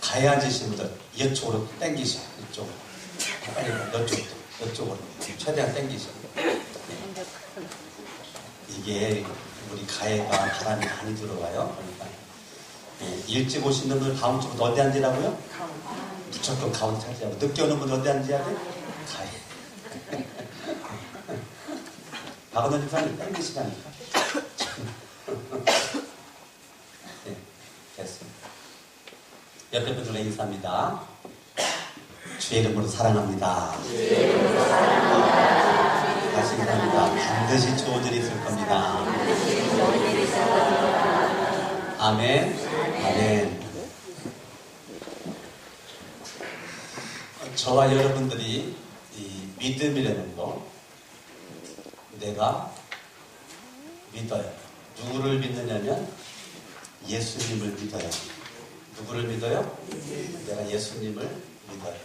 가야지신 분들 이쪽으로 당기셔. 이쪽으로. 빨리 이쪽으로. 최대한 당기셔. 이게 우리 가해가 바람이 많이 들어와요. 그러니까 일찍 오시는 분들 다음 주부터 어디 앉으라고요? 무조건 가운데 차지하고. 늦게 오는 분들 어디 앉아야 돼? 가해. 박은호 집사님 당기시라니까. 네, 됐습니다. 옆에 분들과 인사합니다. 주의 이름으로 사랑합니다. 다시 인사합니다. 반드시 좋은 일이 있을 겁니다. 아멘. 아멘. 저와 여러분들이 이 믿음이라는 거 내가 믿어요. 누구를 믿느냐면 예수님을 믿어요. 누구를 믿어요? 내가 예수님을 믿어요.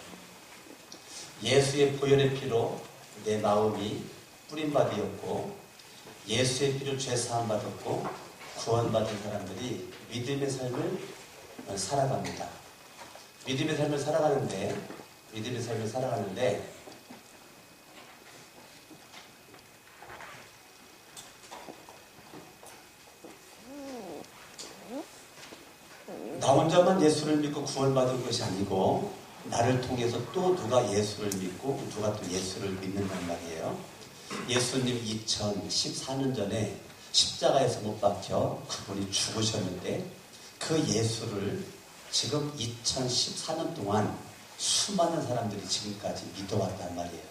예수의 보혈의 피로 내 마음이 뿌림받이었고 예수의 피로 죄 사함 받았고 구원받은 사람들이 믿음의 삶을 살아갑니다. 믿음의 삶을 살아가는데 나 혼자만 예수를 믿고 구원받은 것이 아니고 나를 통해서 또 누가 예수를 믿고 누가 또 예수를 믿는단 말이에요. 예수님 2014년 전에 십자가에서 못 박혀 그분이 죽으셨는데 그 예수를 지금 2014년 동안 수많은 사람들이 지금까지 믿어왔단 말이에요.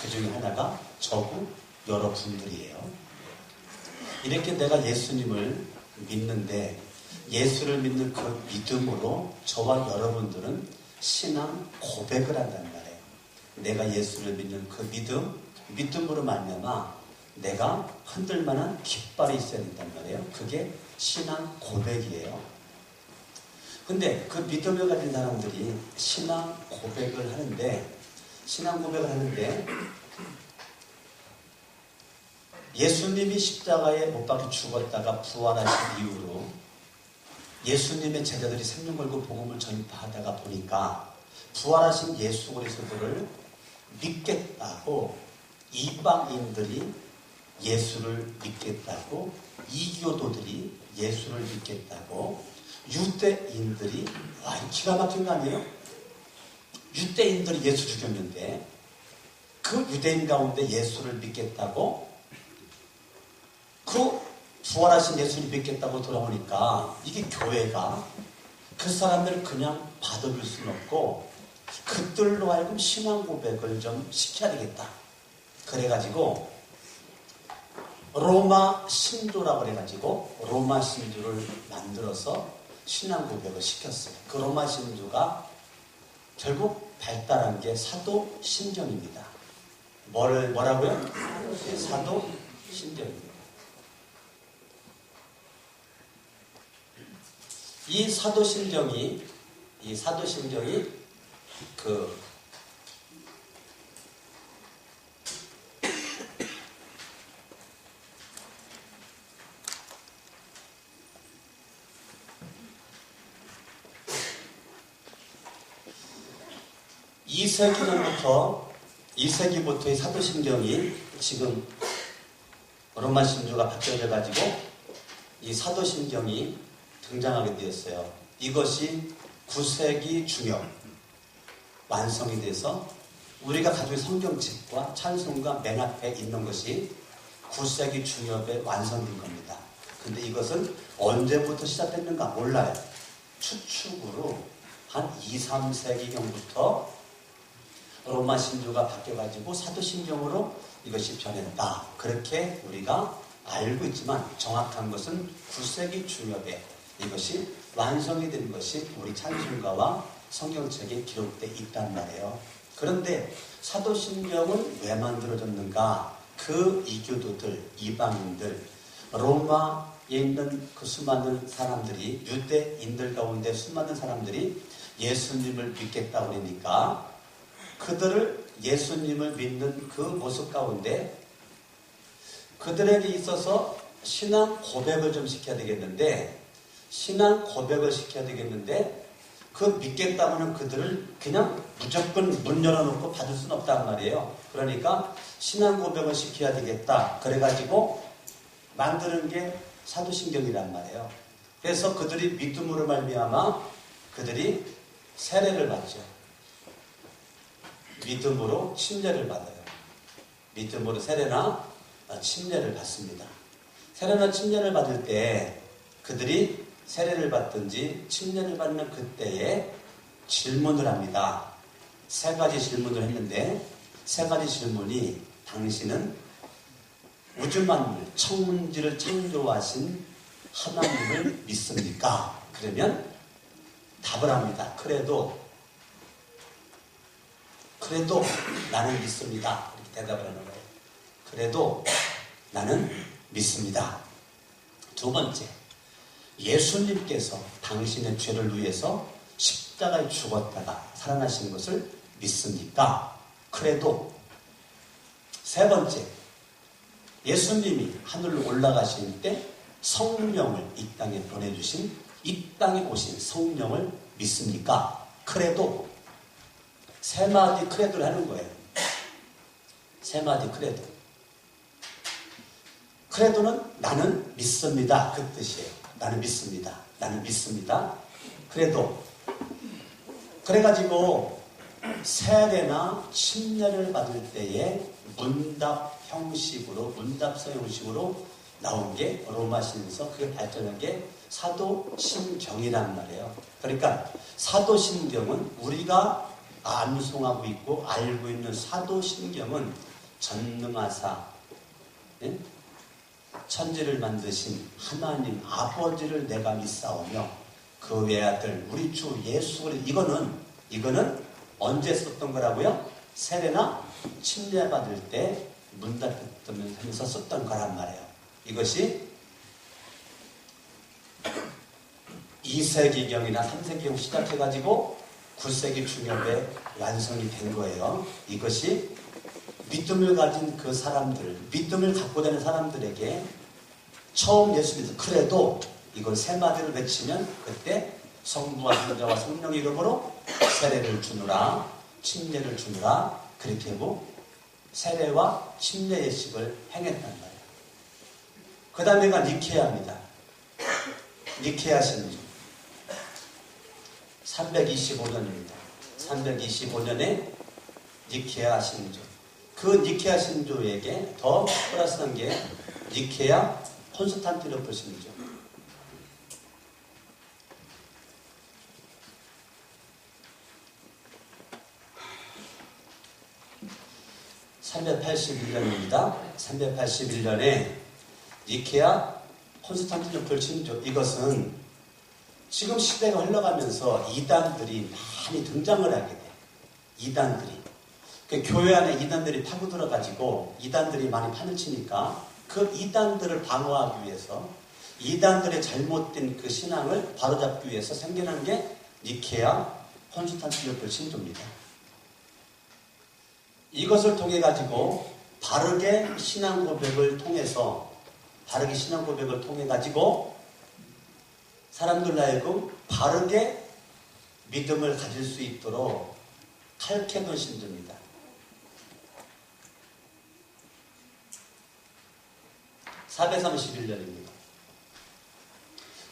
그 중에 하나가 저고 여러분들이에요. 이렇게 내가 예수님을 믿는데 예수를 믿는 그 믿음으로 저와 여러분들은 신앙 고백을 한단 말이에요. 내가 예수를 믿는 그 믿음으로 말미암아 내가 흔들만한 깃발이 있어야 된단 말이에요. 그게 신앙 고백이에요. 근데 그 믿음을 가진 사람들이 신앙 고백을 하는데 예수님이 십자가에 못 박혀 죽었다가 부활하신 이후로 예수님의 제자들이 생명 걸고 복음을 전파하다가 보니까 부활하신 예수 그리스도를 믿겠다고 이방인들이 예수를 믿겠다고 이교도들이 예수를 믿겠다고 유대인들이 와 기가 막힌 거 아니에요? 유대인들이 예수 죽였는데 그 유대인 가운데 예수를 믿겠다고 그 부활하신 예수를 믿겠다고 돌아오니까 이게 교회가 그 사람들을 그냥 받아줄 수는 없고 그들로 하여금 신앙 고백을 좀 시켜야 되겠다. 그래가지고 로마 신조라고 그래가지고 로마 신조를 만들어서 신앙 고백을 시켰어요. 그 로마 신조가 결국 발달한 게 사도 신경입니다. 뭐라고요? 사도 신경입니다. 이 사도신경이 이 세기부터의 사도신경이 지금 로마 신조가 바뀌어져 가지고 이 사도신경이 등장하게 되었어요. 이것이 9세기 중엽 완성이 돼서 우리가 가지고 있는 성경책과 찬송가 맨 앞에 있는 것이 9세기 중엽에 완성된 겁니다. 근데 이것은 언제부터 시작됐는가 몰라요. 추측으로 한 2, 3세기경부터 로마 신조가 바뀌어가지고 사도신경으로 이것이 변했다. 그렇게 우리가 알고 있지만 정확한 것은 9세기 중엽에 이것이 완성이 된 것이 우리 찬송가와 성경책에 기록되어 있단 말이에요. 그런데 사도신경은 왜 만들어졌는가? 그 이교도들, 이방인들, 로마에 있는 그 수많은 사람들이 유대인들 가운데 수많은 사람들이 예수님을 믿겠다고 그러니까 그들을 예수님을 믿는 그 모습 가운데 그들에게 있어서 신앙 고백을 좀 시켜야 되겠는데 그 믿겠다고는 그들을 그냥 무조건 문 열어놓고 받을 수는 없단 말이에요. 그러니까 신앙 고백을 시켜야 되겠다. 그래가지고 만드는 게 사도신경이란 말이에요. 그래서 그들이 믿음으로 말미암아 그들이 세례를 받죠. 믿음으로 침례를 받아요. 믿음으로 세례나 침례를 받습니다. 세례나 침례를 받을 때 그들이 세례를 받든지 침례를 받는 그때에 질문을 합니다. 세 가지 질문을 했는데 세 가지 질문이 당신은 우주 만물 천문지를 창조하신 하나님을 믿습니까? 그러면 답을 합니다. 그래도 나는 믿습니다. 이렇게 대답을 하는 거예요. 그래도 나는 믿습니다. 두 번째, 예수님께서 당신의 죄를 위해서 십자가에 죽었다가 살아나신 것을 믿습니까? 그래도. 세 번째, 예수님이 하늘로 올라가실 때 성령을 이 땅에 보내주신, 이 땅에 오신 성령을 믿습니까? 그래도. 세 마디 크레도를 하는 거예요. 세 마디 크레도. 크레도는 나는 믿습니다. 그 뜻이에요. 나는 믿습니다. 나는 믿습니다. 그래도. 그래가지고 세례나 침례를 받을 때에 문답 형식으로, 문답서 형식으로 나온 게 로마신서, 그게 발전한 게 사도신경이란 말이에요. 그러니까 사도신경은 우리가 암송하고 있고 알고 있는 사도신경은 전능하사, 네? 천지를 만드신 하나님 아버지를 내가 믿사오며 그 외아들 우리 주 예수 그리스도, 이거는 언제 썼던 거라고요? 세례나 침례 받을 때 문답하면서 썼던 거란 말이에요. 이것이 2세기경이나 3세기경 시작해가지고 9세기 중엽에 완성이 된 거예요. 이것이 믿음을 가진 그 사람들, 믿음을 갖고 다니는 사람들에게 처음 예수 믿어 그래도 이걸 세 마디를 외치면 그때 성부와 성자와 성령의 이름으로 세례를 주느라, 침례를 주느라, 그렇게 하고 세례와 침례 예식을 행했단 말이에요. 그 다음에가 니케아입니다. 니케아 신조 325년입니다. 325년에 니케아 신조. 그 니케아 신조에게 더 플러스한 게 니케아 콘스탄티노플 신조. (381년입니다) 381년에 니케아 콘스탄티노플 신조. 이것은 지금 시대가 흘러가면서 이단들이 많이 등장을 하게 돼요. 이단들이. 그 교회 안에 이단들이 파고들어가지고 이단들이 많이 판을 치니까 그 이단들을 방어하기 위해서 이단들의 잘못된 그 신앙을 바로잡기 위해서 생겨난 게 니케아 콘스탄티노플 신조입니다. 이것을 통해 가지고 바르게 신앙 고백을 통해 가지고 사람들 하여금 바르게 믿음을 가질 수 있도록 칼케돈 신조입니다. 431년입니다.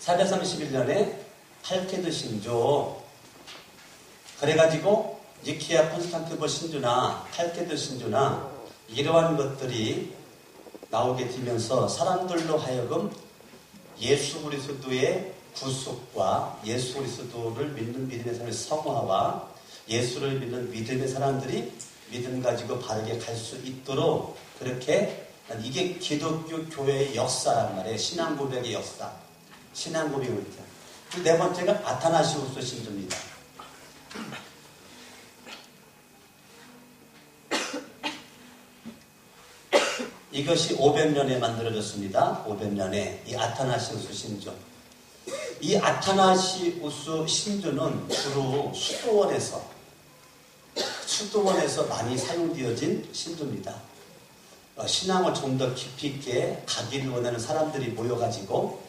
431년에 칼케돈 신조. 그래가지고 니케아 콘스탄티노플 신조나 칼케돈 신조나 이러한 것들이 나오게 되면서 사람들로 하여금 예수 그리스도의 구속과 예수 그리스도를 믿는 믿음의 사람의 성화와 예수를 믿는 믿음의 사람들이 믿음 가지고 바르게 갈 수 있도록 그렇게, 이게 기독교 교회의 역사란 말이에요. 신앙 고백의 역사. 신앙 고백의 역사. 네 번째가 아타나시우스 신조입니다. 이것이 500년에 만들어졌습니다. 500년에 이 아타나시우스 신조. 이 아타나시우스 신조는 주로 수도원에서 많이 사용되어진 신조입니다. 신앙을 좀 더 깊이 있게 가기를 원하는 사람들이 모여가지고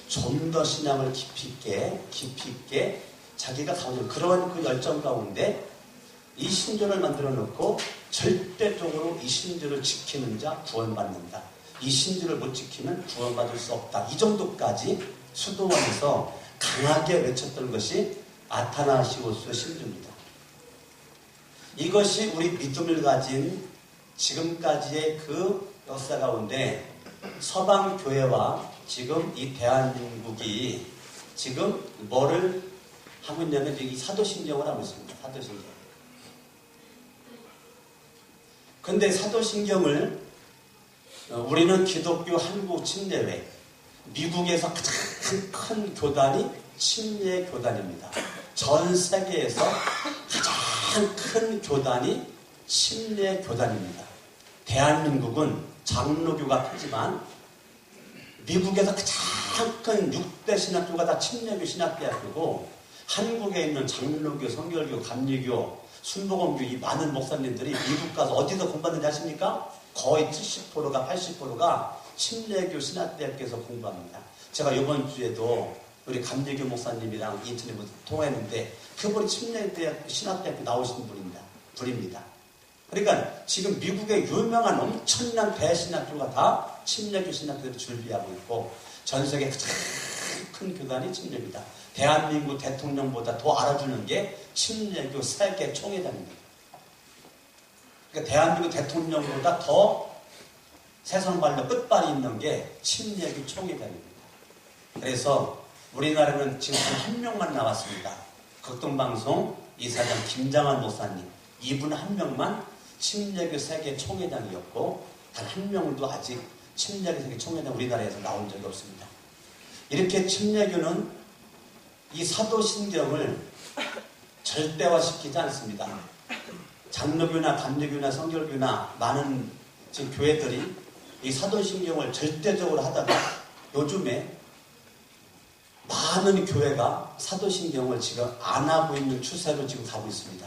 좀 더 신앙을 깊이 있게 자기가 가진 그런 그 열정 가운데 이 신조를 만들어 놓고 절대적으로 이 신조를 지키는 자 구원받는다. 이 신조를 못 지키면 구원받을 수 없다. 이 정도까지 수도원에서 강하게 외쳤던 것이 아타나시오스 신조입니다. 이것이 우리 믿음을 가진 지금까지의 그 역사 가운데 서방 교회와 지금 이 대한민국이 지금 뭐를 하고 있냐면 이 사도신경을 하고 있습니다. 사도신경. 근데 사도신경을 우리는 기독교 한국 침례회, 미국에서 가장 큰 교단이 침례 교단입니다. 전 세계에서 가장 큰 교단이 침례 교단입니다. 대한민국은 장로교가 크지만 미국에서 가장 큰 6대 신학교가 다 침례교 신학대학교고 한국에 있는 장로교, 성결교, 감리교, 순복음교 이 많은 목사님들이 미국 가서 어디서 공부하는지 아십니까? 거의 70%가 80%가 침례교 신학대학교에서 공부합니다. 제가 이번 주에도 우리 감리교 목사님이랑 인터넷 통화했는데 그분이 침례대학교 신학대학교 나오신 분입니다. 그러니까 지금 미국의 유명한 엄청난 대신학교가 다 침례교 신학교를 준비하고 있고 전 세계 가장 큰 교단이 침례교다. 대한민국 대통령보다 더 알아주는 게 침례교 세계 총회장입니다. 그러니까 대한민국 대통령보다 더 세상발로 끝발이 있는 게 침례교 총회장입니다. 그래서 우리나라는 지금 한 명만 나왔습니다. 극동방송 이사장 김장한 목사님. 이분 한 명만 침례교 세계 총회장이었고 단 한 명도 아직 침례교 세계 총회장 우리나라에서 나온 적이 없습니다. 이렇게 침례교는 이 사도신경을 절대화시키지 않습니다. 장로교나 감리교나 성결교나 많은 지금 교회들이 이 사도신경을 절대적으로 하다가 요즘에 많은 교회가 사도신경을 지금 안 하고 있는 추세로 지금 가고 있습니다.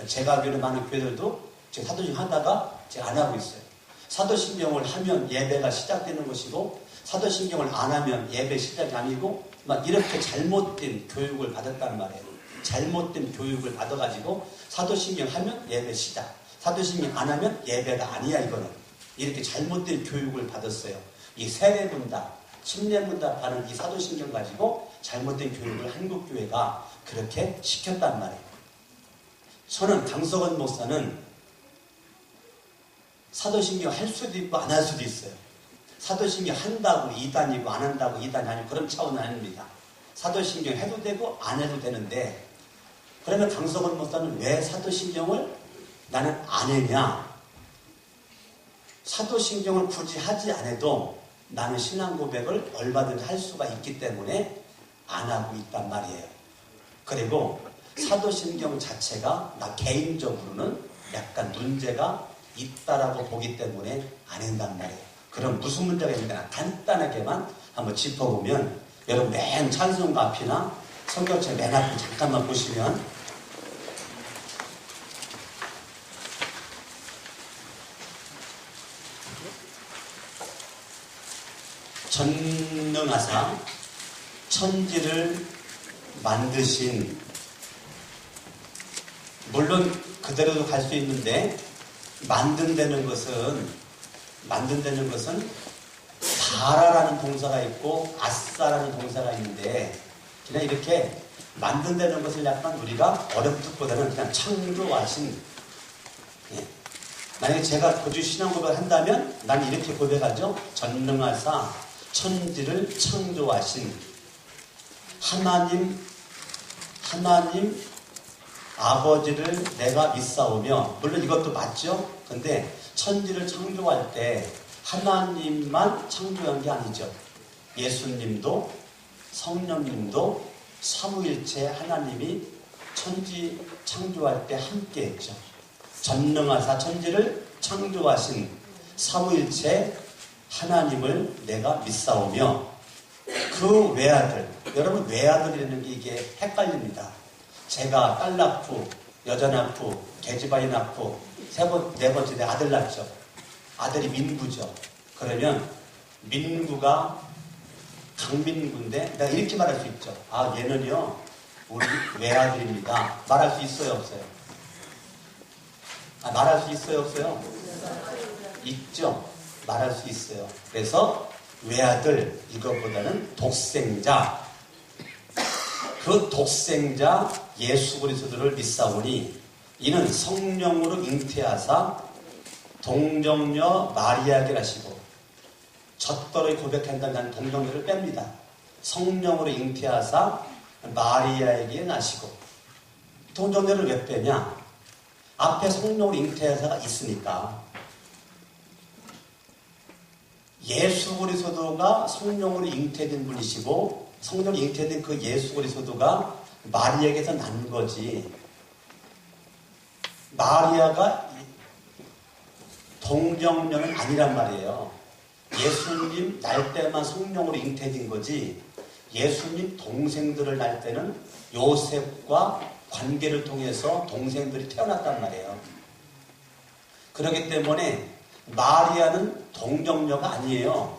제가 알기로 많은 교회들도 지금 사도신경 하다가 지금 안 하고 있어요. 사도신경을 하면 예배가 시작되는 것이고 사도신경을 안 하면 예배 시작이 아니고 막 이렇게 잘못된 교육을 받았단 말이에요. 잘못된 교육을 받아가지고 사도신경 하면 예배 시작. 사도신경 안 하면 예배가 아니야 이거는. 이렇게 잘못된 교육을 받았어요. 이 세례문답, 침례문답 하는 이 사도신경 가지고 잘못된 교육을 한국교회가 그렇게 시켰단 말이에요. 저는 강석원 목사는 사도신경 할 수도 있고 안 할 수도 있어요. 사도신경 한다고 2단이고 안 한다고 2단이 아니고 그런 차원은 아닙니다. 사도신경 해도 되고 안 해도 되는데 그러면 강석원 목사는 왜 사도신경을 나는 안 했냐? 사도신경을 굳이 하지 않아도 나는 신앙 고백을 얼마든지 할 수가 있기 때문에 안 하고 있단 말이에요. 그리고 사도신경 자체가 나 개인적으로는 약간 문제가 있다라고 보기 때문에 안 한단 말이에요. 그럼 무슨 문제가 있느냐 간단하게만 한번 짚어보면 여러분 맨 찬송가 앞이나 성경책 맨 앞에 잠깐만 보시면 전능하사 천지를 만드신 물론 그대로도 갈 수 있는데 만든다는 것은 바라라는 동사가 있고 아싸라는 동사가 있는데 그냥 이렇게 만든다는 것을 약간 우리가 어렵듯보다는 그냥 창조하신 만약에 제가 거주 신앙 고백을 한다면 난 이렇게 고백하죠. 전능하사 천지를 창조하신 하나님 아버지를 내가 믿사오며 물론 이것도 맞죠. 근데 천지를 창조할 때 하나님만 창조한 게 아니죠. 예수님도 성령님도 삼위일체 하나님이 천지 창조할 때 함께 했죠. 전능하사 천지를 창조하신 삼위일체 하나님을 내가 믿사오며 그 외아들, 여러분 외아들이라는 게 이게 헷갈립니다. 제가 딸 낳고 여자 낳고 계집아이 낳고 네 번째 내 아들 낳죠. 아들이 민구죠. 그러면 민구가 강민구인데 내가 이렇게 말할 수 있죠. 아 얘는요 우리 외아들입니다. 말할 수 있어요, 없어요? 말할 수 있어요, 없어요? 있죠. 말할 수 있어요. 그래서 외아들, 이것보다는 독생자, 그 독생자 예수 그리스도를 믿사오니 이는 성령으로 잉태하사 동정녀 마리아에게 하시고, 젖더러 고백한다는 동정녀를 뺍니다. 성령으로 잉태하사 마리아에게 나시고. 동정녀를 왜 빼냐? 앞에 성령으로 잉태하사가 있으니까. 예수 그리스도가 성령으로 잉태된 분이시고, 성령으로 잉태된 그 예수 그리스도가 마리아에게서 난 거지. 마리아가 동정녀는 아니란 말이에요. 예수님 날 때만 성령으로 잉태된 거지, 예수님 동생들을 날 때는 요셉과 관계를 통해서 동생들이 태어났단 말이에요. 그렇기 때문에 마리아는 동정녀가 아니에요.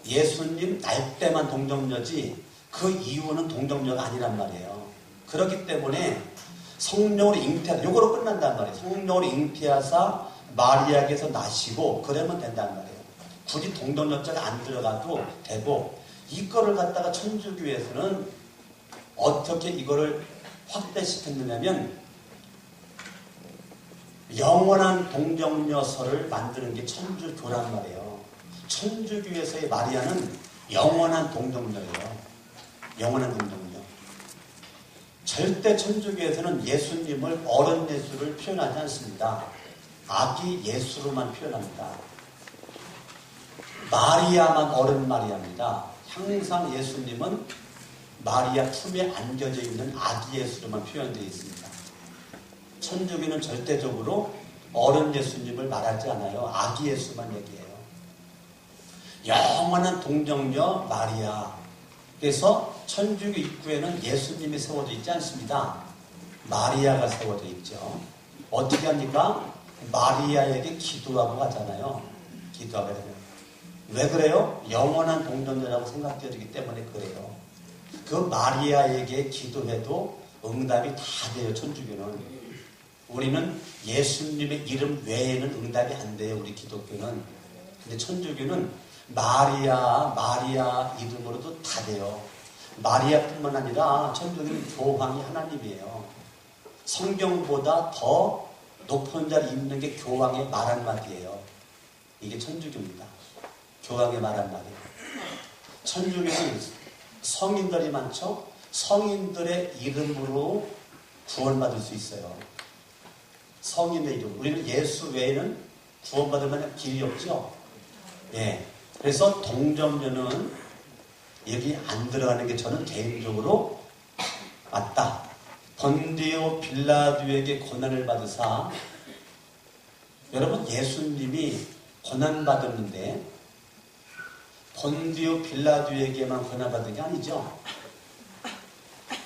예수님 날 때만 동정녀지 그 이후는 동정녀가 아니란 말이에요. 그렇기 때문에 성령으로 잉태하사, 요거로 끝난단 말이에요. 성령으로 잉태하사 마리아에게서 나시고, 그러면 된단 말이에요. 굳이 동정녀자가 안 들어가도 되고, 이거를 갖다가 천주교에서는 어떻게 이거를 확대시켰느냐면, 영원한 동정녀설을 만드는 게 천주교란 말이에요. 천주교에서의 마리아는 영원한 동정녀예요. 영원한 동정녀. 절대 천주교에서는 예수님을 어른 예수를 표현하지 않습니다. 아기 예수로만 표현합니다. 마리아만 어른 마리아입니다. 항상 예수님은 마리아 품에 안겨져 있는 아기 예수로만 표현되어 있습니다. 천주교는 절대적으로 어른 예수님을 말하지 않아요. 아기 예수만 얘기해요. 영원한 동정녀 마리아. 그래서 천주교 입구에는 예수님이 세워져 있지 않습니다. 마리아가 세워져 있죠. 어떻게 합니까? 마리아에게 기도하고 가잖아요. 기도하게 되면. 왜 그래요? 영원한 동정녀라고 생각되기 때문에 그래요. 그 마리아에게 기도해도 응답이 다 돼요, 천주교는. 우리는 예수님의 이름 외에는 응답이 안 돼요, 우리 기독교는. 근데 천주교는 마리아 이름으로도 다 돼요. 마리아뿐만 아니라 천주교는 교황이 하나님이에요. 성경보다 더 높은 자리에 있는 게 교황의 말 한마디예요. 이게 천주교입니다. 교황의 말 한마디예요. 천주교는 성인들이 많죠? 성인들의 이름으로 구원받을 수 있어요. 성인의 이름. 우리는 예수 외에는 구원받을 만한 길이 없죠? 예. 그래서 동정녀는 여기 안 들어가는 게 저는 개인적으로 맞다. 본디오 빌라도에게 고난을 받으사, 여러분 예수님이 고난받았는데 본디오 빌라도에게만 고난받은 게 아니죠.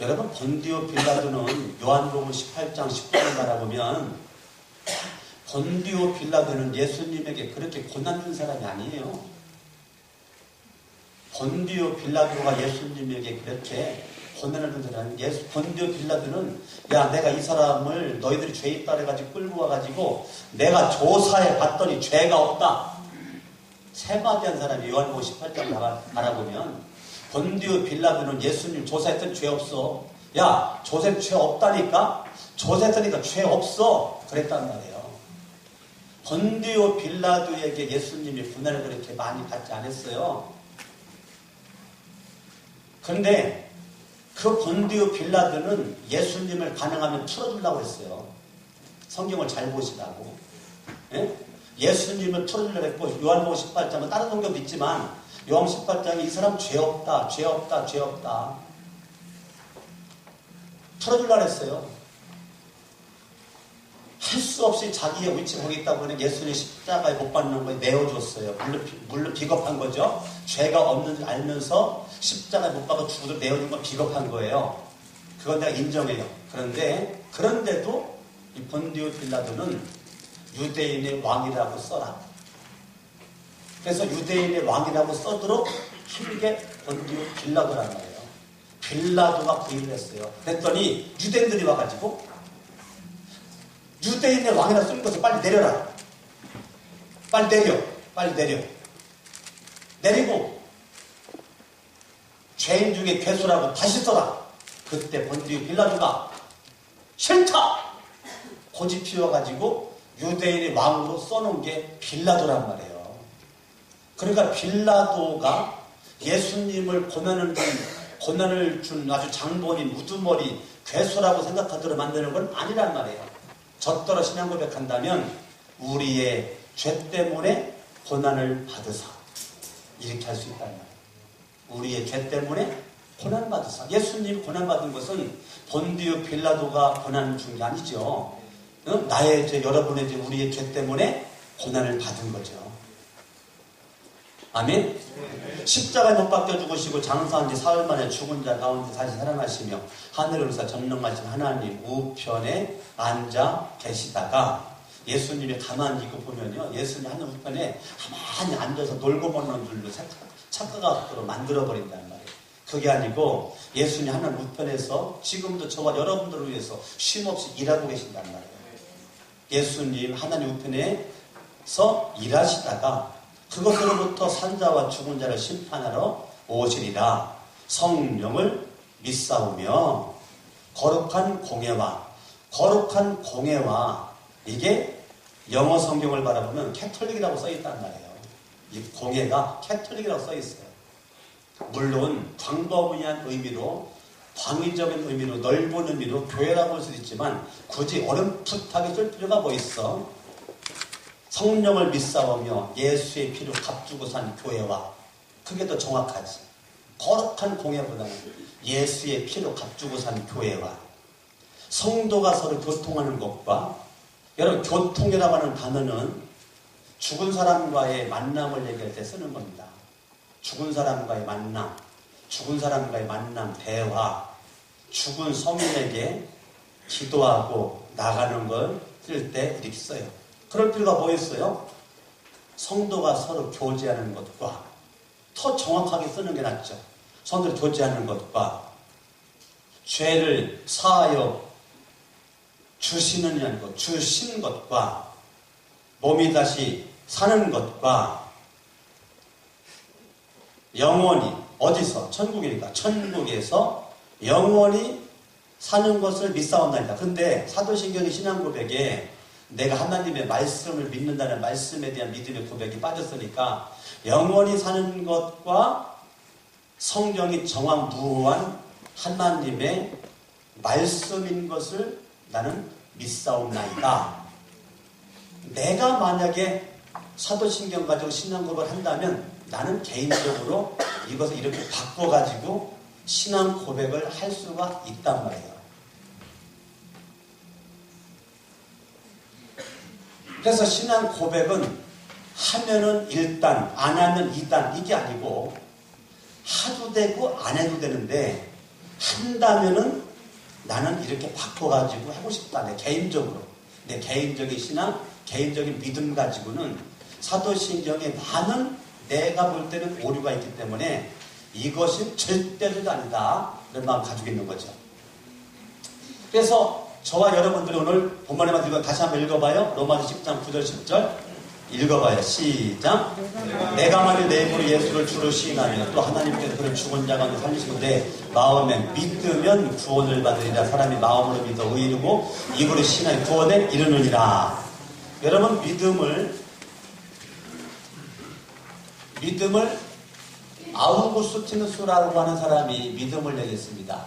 여러분 본디오 빌라도는 요한복음 18장 10절을 바라보면 본디오 빌라도는 예수님에게 그렇게 고난 준 사람이 아니에요. 본디오 빌라도가 예수님에게 그렇게 고난을 준 사람이, 본디오 빌라도는 야 내가 이 사람을 너희들이 죄 있다 해가지고 끌고 와가지고 내가 조사해 봤더니 죄가 없다. 세 마디 한 사람이 요한복음 18장 바라보면 본디오 빌라도는 예수님 조사했더니 죄 없어. 야 조셉 죄 없다니까? 조사했더니까 죄 없어. 그랬단 말이에요. 본디오 빌라도에게 예수님이 고난을 그렇게 많이 받지 않았어요. 그런데 그 본디오 빌라도는 예수님을 가능하면 풀어주려고 했어요. 성경을 잘 보시라고. 예? 예수님을 풀어주려고 했고, 요한복음 18장은 다른 성경도 있지만 요한복음 18장에 이 사람 죄 없다, 죄 없다, 죄 없다. 풀어주려고 했어요. 할 수 없이 자기의 위치에 거기 있다 보니 예수님 십자가에 못 박는 거에 내어줬어요. 물론 비겁한 거죠. 죄가 없는 줄 알면서 십자가에 못 박아 죽어도 내어준 건 비겁한 거예요. 그건 내가 인정해요. 그런데도 이 본디오 빌라도는 유대인의 왕이라고 써라. 그래서 유대인의 왕이라고 써도록 한 게 본디오 빌라도란 말이에요. 빌라도가 부인을 했어요. 그랬더니 유대인들이 와가지고 유대인의 왕이라 쓰는 것을 빨리 내려라. 빨리 내려. 빨리 내려. 내리고 죄인 중에 괴수라고 다시 써라. 그때 본디오 빌라도가 싫다! 고집 피워가지고 유대인의 왕으로 써놓은 게 빌라도란 말이에요. 그러니까 빌라도가 예수님을 고난을 준 아주 장본인, 우두머리, 괴수라고 생각하도록 만드는 건 아니란 말이에요. 젖더러 신앙 고백한다면 우리의 죄 때문에 고난을 받으사 이렇게 할 수 있단 말이에요. 우리의 죄 때문에 고난을 받으사. 예수님이 고난받은 것은 본디오 빌라도가 고난을 준 게 아니죠. 나의 죄, 여러분의 죄, 우리의 죄 때문에 고난을 받은 거죠. 아멘? 십자가에 못 박혀 죽으시고 장사한 지 사흘 만에 죽은 자 가운데 다시 살아나시며 하늘을 우사 전능하신 하나님 우편에 앉아 계시다가 예수님이 가만히 있고 보면요. 예수님 하늘 우편에 가만히 앉아서 놀고 먹는 줄로 착각하도록 만들어버린단 말이에요. 그게 아니고 예수님 하늘 우편에서 지금도 저와 여러분들을 위해서 쉼없이 일하고 계신단 말이에요. 예수님 하나님 우편에서 일하시다가 그것으로부터 산자와 죽은 자를 심판하러 오시리라. 성령을 믿사오며 거룩한 공예와 이게 영어 성경을 바라보면 캐톨릭이라고 써있단 말이에요. 이 공예가 캐톨릭이라고 써있어요. 물론 광범위한 의미로 광의적인 의미로 넓은 의미로 교회라고 할 수도 있지만 굳이 어렴풋하게 쓸 필요가 뭐 있어? 성령을 믿사오며 예수의 피로 값주고 산 교회와 그게 더 정확하지. 거룩한 공예보다는 예수의 피로 값주고 산 교회와 성도가 서로 교통하는 것과 여러분 교통이라고 하는 단어는 죽은 사람과의 만남을 얘기할 때 쓰는 겁니다. 죽은 사람과의 만남, 대화, 죽은 성인에게 기도하고 나가는 걸 쓸 때 이렇게 써요. 그럴 필요가 뭐 있어요? 성도가 서로 교제하는 것과 더 정확하게 쓰는 게 낫죠. 성도를 교제하는 것과 죄를 사하여 주시는 게 아니고 주신 것과 몸이 다시 사는 것과 영원히 어디서? 천국이니까 천국에서 영원히 사는 것을 믿사온다니까. 근데 사도신경의 신앙 고백에 내가 하나님의 말씀을 믿는다는 말씀에 대한 믿음의 고백이 빠졌으니까 영원히 사는 것과 성경이 정확무한 하나님의 말씀인 것을 나는 믿사옵나이다. 내가 만약에 사도신경 가지고 신앙 고백을 한다면 나는 개인적으로 이것을 이렇게 바꿔가지고 신앙 고백을 할 수가 있단 말이에요. 그래서 신앙 고백은 하면은 1단, 안 하면 2단 이게 아니고 해도 되고 안 해도 되는데 한다면은 나는 이렇게 바꿔가지고 하고 싶다. 내 개인적으로. 내 개인적인 신앙, 개인적인 믿음 가지고는 사도신경에 많은 내가 볼 때는 오류가 있기 때문에 이것이 절대로 아니다. 이런 마음 가지고 있는 거죠. 그래서 저와 여러분들이 오늘 본문에만 읽어 다시 한번 읽어봐요. 로마서 10장 9절 10절 읽어봐요. 시작. 내가 만일 내 입으로 예수를 주로 시인하며 또 하나님께서 그를 죽은 자 가운데 살리시는데 마음에 믿으면 구원을 받으리라. 사람이 마음으로 믿어 의이르고 입으로 시인하여 구원에 이르느니라. 여러분 믿음을 아우구스티누스라고 하는 사람이 믿음을 내겠습니다.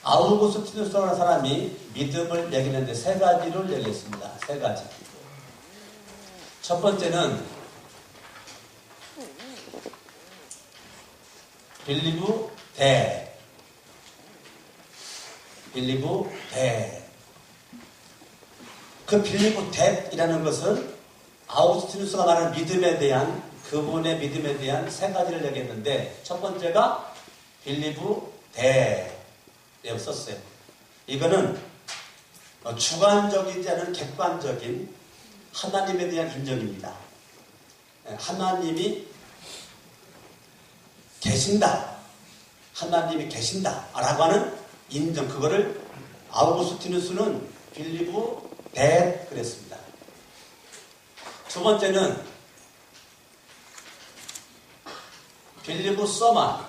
아우구스티누스라는 사람이 믿음을 내기는데 세 가지를 내겠습니다. 세 가지. 첫 번째는 빌리브 대. 그 빌리브 대이라는 것은 아우구스티누스가 말하는 믿음에 대한 그분의 믿음에 대한 세 가지를 얘기했는데 첫 번째가 빌리브 대. 썼어요. 이거는 주관적이지 않은 객관적인 하나님에 대한 인정입니다. 하나님이 계신다. 하나님이 계신다라고 하는 인정, 그거를 아우구스티누스는 빌리브 대 그랬습니다. 두 번째는 빌리브 서만.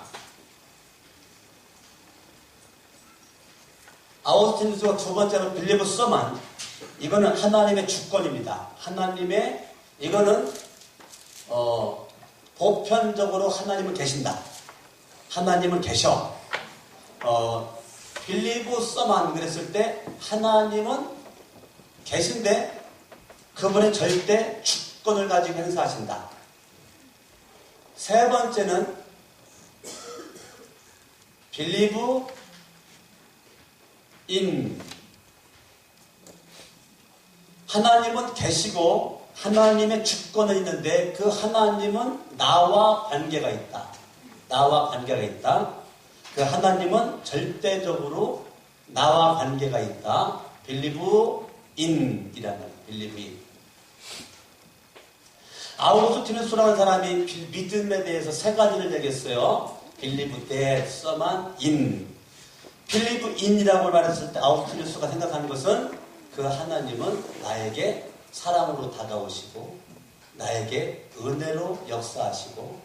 아우구스티누스가 두 번째로 빌리브 서만. 이거는 하나님의 주권입니다. 하나님의, 이거는 보편적으로 하나님은 계신다. 하나님은 계셔. 빌리브 서만 그랬을 때 하나님은 계신데 그분은 절대 주권을 가지고 행사하신다. 세 번째는 빌리브 인. 하나님은 계시고 하나님의 주권은 있는데 그 하나님은 나와 관계가 있다. 나와 관계가 있다. 그 하나님은 절대적으로 나와 관계가 있다. 빌리브 인이라는 말이에요. 빌리브 인. 아우구스티누스라는 사람이 믿음에 대해서 세 가지를 얘기했어요. 빌리브 대 서만 인. 빌리브 인이라고 말했을 때 아우구스티누스가 생각하는 것은 그 하나님은 나에게 사랑으로 다가오시고 나에게 은혜로 역사하시고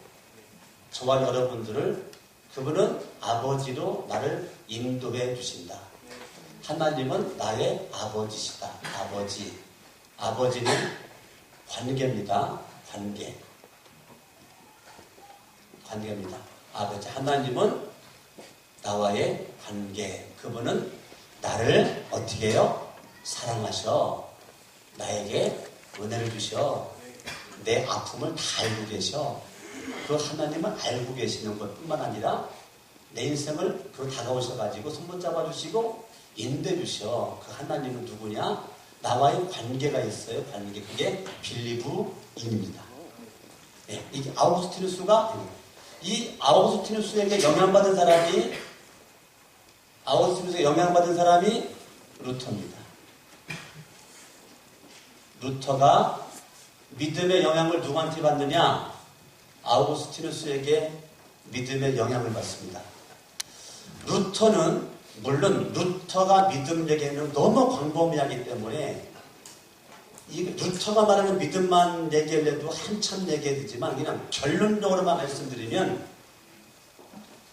저와 여러분들을 그분은 아버지로 나를 인도해 주신다. 하나님은 나의 아버지시다. 아버지. 아버지는 관계입니다. 관계입니다. 아버지. 하나님은 나와의 관계. 그분은 나를 어떻게 해요? 사랑하셔. 나에게 은혜를 주셔. 내 아픔을 다 알고 계셔. 그 하나님은 알고 계시는 것뿐만 아니라 내 인생을 그 다가오셔가지고 손못 잡아주시고 인도해 주셔. 그 하나님은 누구냐? 나와의 관계가 있어요. 관계. 그게 빌리브입니다. 네, 이게 아우구스티누스가 이 아우구스티누스에게 영향받은 사람이 루터입니다. 루터가 믿음의 영향을 누구한테 받느냐? 아우구스티누스에게 믿음의 영향을 받습니다. 루터는 물론 루터가 믿음 얘기는 너무 광범위하기 때문에 이 루터가 말하는 믿음만 얘기해도 한참 얘기해야 되지만 그냥 결론적으로만 말씀드리면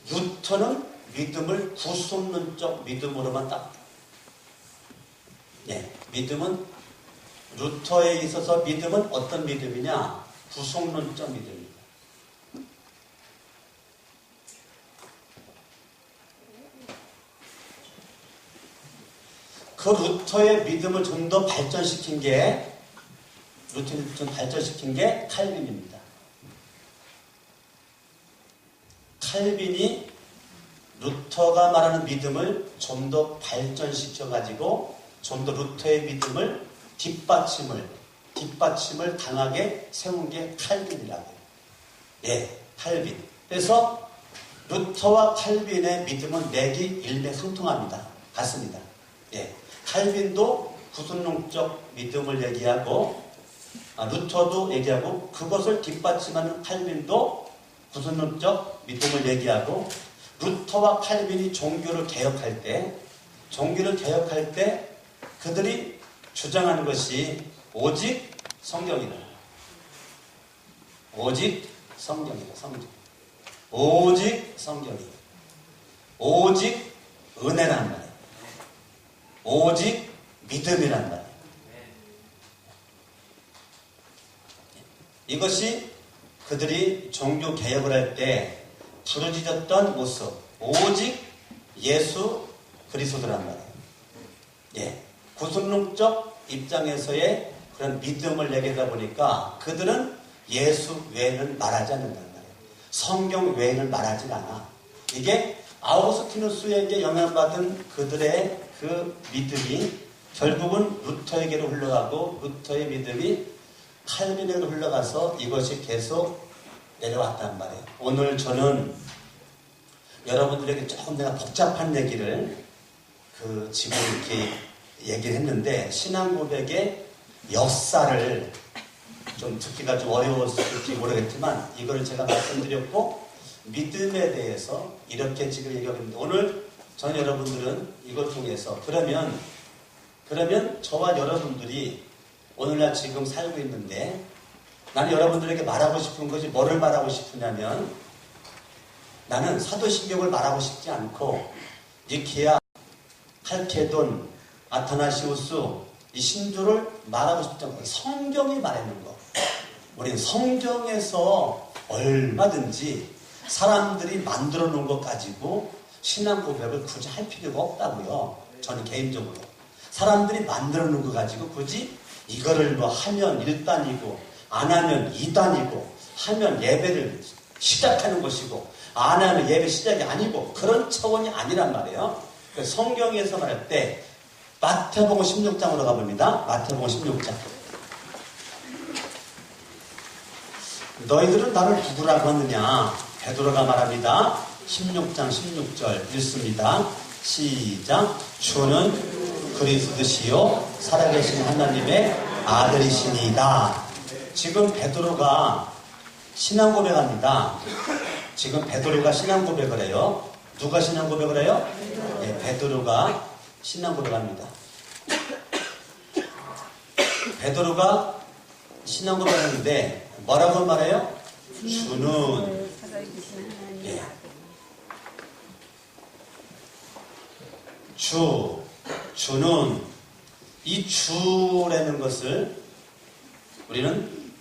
루터는 믿음을 구속론적 믿음으로만 딱 믿음은 루터에 있어서 믿음은 어떤 믿음이냐? 구속론적 믿음입니다. 그 루터의 믿음을 좀 더 발전시킨 게 칼빈입니다. 칼빈이 루터가 말하는 믿음을 좀 더 발전시켜가지고 좀 더 루터의 믿음을 뒷받침을 강하게 세운 게 칼빈이라고 해요. 예, 칼빈. 그래서 루터와 칼빈의 믿음은 맥이 일맥상통합니다. 같습니다. 예, 칼빈도 구속론적 믿음을 얘기하고 루터도 얘기하고 그것을 뒷받침하는 칼빈도 구속론적 믿음을 얘기하고 루터와 칼빈이 종교를 개혁할 때 그들이 주장하는 것이 오직 성경이다. 오직 성경이다. 오직 성경이다. 오직 은혜란 말이에요. 오직 믿음이란 말이에요. 이것이 그들이 종교 개혁을 할 때 부르짖었던 모습. 오직 예수 그리스도란 말이에요. 예. 구속론적 입장에서의 그런 믿음을 얘기하다 보니까 그들은 예수 외에는 말하지 않는단 말이에요. 성경 외에는 말하지 않아. 이게 아우구스티누스에게 영향받은 그들의 그 믿음이 결국은 루터에게로 흘러가고 루터의 믿음이 칼빈에게로 흘러가서 이것이 계속 내려왔단 말이에요. 오늘 저는 여러분들에게 조금 내가 복잡한 얘기를 지금 이렇게 얘기를 했는데 신앙 고백의 역사를 좀 듣기가 좀 어려웠을지 모르겠지만 이걸 제가 말씀드렸고 믿음에 대해서 이렇게 지금 얘기하고 있는데 오늘 저는 여러분들은 이걸 통해서 그러면 저와 여러분들이 오늘날 지금 살고 있는데 나는 여러분들에게 말하고 싶은 것이 뭐를 말하고 싶으냐면 나는 사도신경을 말하고 싶지 않고 니케아, 칼케돈, 아타나시우스 이 신조를 말하고 싶지 않고 성경이 말하는 거. 우리는 성경에서 얼마든지 사람들이 만들어 놓은 것 가지고 신앙 고백을 굳이 할 필요가 없다고요. 저는 개인적으로. 사람들이 만들어 놓은 거 가지고 굳이 이거를 뭐 하면 1단이고 안 하면 2단이고 하면 예배를 시작하는 것이고 안 하면 예배 시작이 아니고 그런 차원이 아니란 말이에요. 성경에서 말할 때 마태복음 16장으로 가봅니다. 마태복음 16장. 너희들은 나를 누구라고 하느냐? 베드로가 말합니다. 16장 16절 읽습니다. 시작. 주는 그리스도시요 살아계신 하나님의 아들이시니이다. 지금 베드로가 신앙 고백합니다. 지금 베드로가 신앙 고백을 해요. 누가 신앙 고백을 해요? 네, 베드로가 신앙 고백합니다. 베드로가 신앙 고백하는데 뭐라고 말해요? 주는 예. 주는 이 주라는 것을 우리는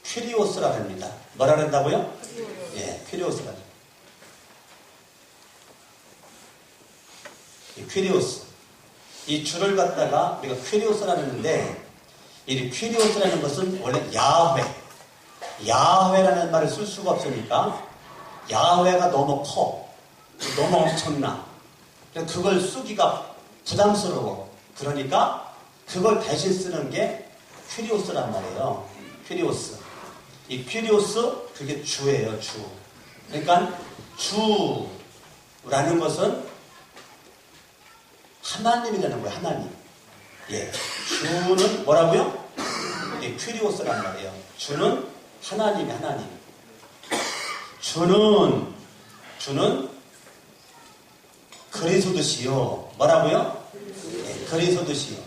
퀴리오스라고 합니다. 뭐라 그런다고요? 예, 퀴리오스라고. 퀴리오스. 이 주를 갖다가 우리가 퀴리오스라고 하는데 이 퀴리오스라는 것은 원래 야훼라는 말을 쓸 수가 없으니까 야훼가 너무 커. 너무 엄청나. 그걸 쓰기가 부담스러워. 그러니까 그걸 대신 쓰는 게 퀴리오스란 말이에요. 퀴리오스. 이 퀴리오스 그게 주예요. 주. 그러니까 주라는 것은 하나님이라는 거예요. 하나님. 예. 주는 뭐라고요? 예, 퀴리오스란 말이에요. 주는 하나님. 주는 그리스도시요. 뭐라고요? 예, 그리스도시요.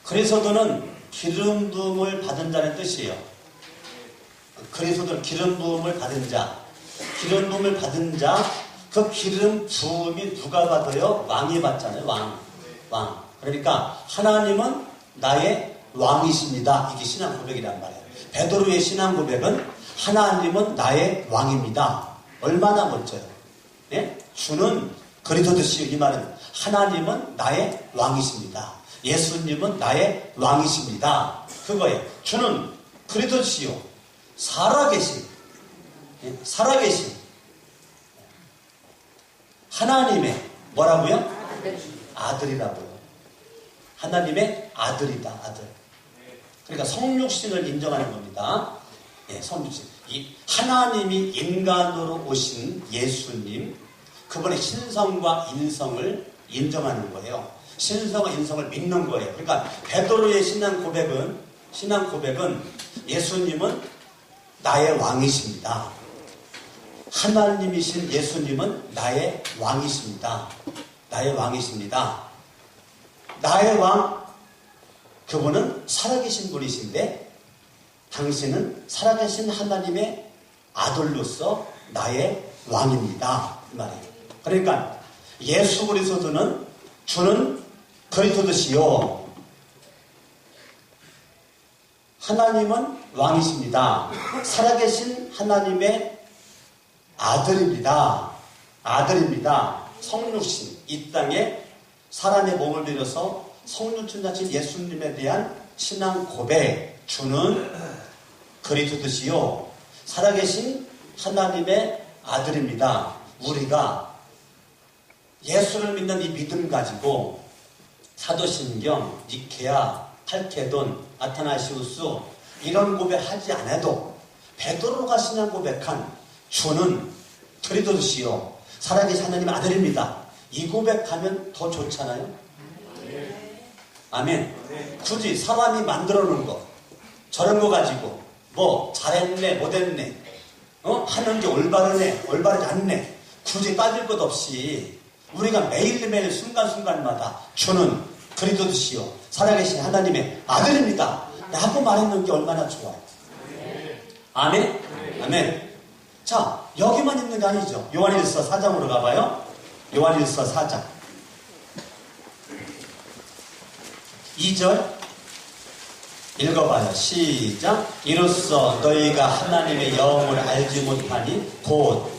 그리스도는 기름 부음을 받은 자는 뜻이에요. 그리스도는 기름 부음을 받은 자. 기름 부음을 받은 자. 그 기름 부음이 누가 받아요? 왕이 받잖아요. 왕. 그러니까 하나님은 나의 왕이십니다. 이게 신앙 고백이란 말이에요. 베드로의 신앙 고백은 하나님은 나의 왕입니다. 얼마나 멋져요. 예? 주는 그리스도시요. 이 말은 하나님은 나의 왕이십니다. 예수님은 나의 왕이십니다. 그거예요. 주는 그리스도시요. 살아계신 하나님의 뭐라고요? 아들이라고요. 하나님의 아들이다. 아들. 그러니까 성육신을 인정하는 겁니다. 예, 성육신. 이 하나님이 인간으로 오신 예수님, 그분의 신성과 인성을 인정하는 거예요. 신성과 인성을 믿는 거예요. 그러니까 베드로의 신앙 고백은 예수님은 나의 왕이십니다. 하나님이신 예수님은 나의 왕이십니다. 나의 왕이십니다. 나의 왕, 그분은 살아계신 분이신데 당신은 살아계신 하나님의 아들로서 나의 왕입니다. 이 말이에요. 그러니까 예수 그리스도는 주는 그리스도시요. 하나님은 왕이십니다. 살아계신 하나님의 아들입니다. 성육신. 이 땅에 사람의 몸을 들여서 성육신 자신 예수님에 대한 신앙 고백. 주는 그리스도시요. 살아계신 하나님의 아들입니다. 우리가 예수를 믿는 이 믿음 가지고 사도신경, 니케아, 칼케돈, 아타나시우스 이런 고백하지 않아도 베드로가 신앙 고백한 주는 그리스도시요 살아계신 하나님의 아들입니다. 이 고백하면 더 좋잖아요. 아멘. 굳이 사람이 만들어 놓은 거 저런 거 가지고 뭐 잘했네 못했네 하는 게 올바르네 올바르지 않네 굳이 따질 것 없이 우리가 매일매일 순간순간마다 주는 그리스도시요 살아계신 하나님의 아들입니다 라고 말했는 게 얼마나 좋아요. 아멘. 아멘. 자, 여기만 있는 게 아니죠. 요한일서 4장으로 가봐요. 요한일서 4장 2절 읽어봐요. 시작. 이로써 너희가 하나님의 영을 알지 못하니 곧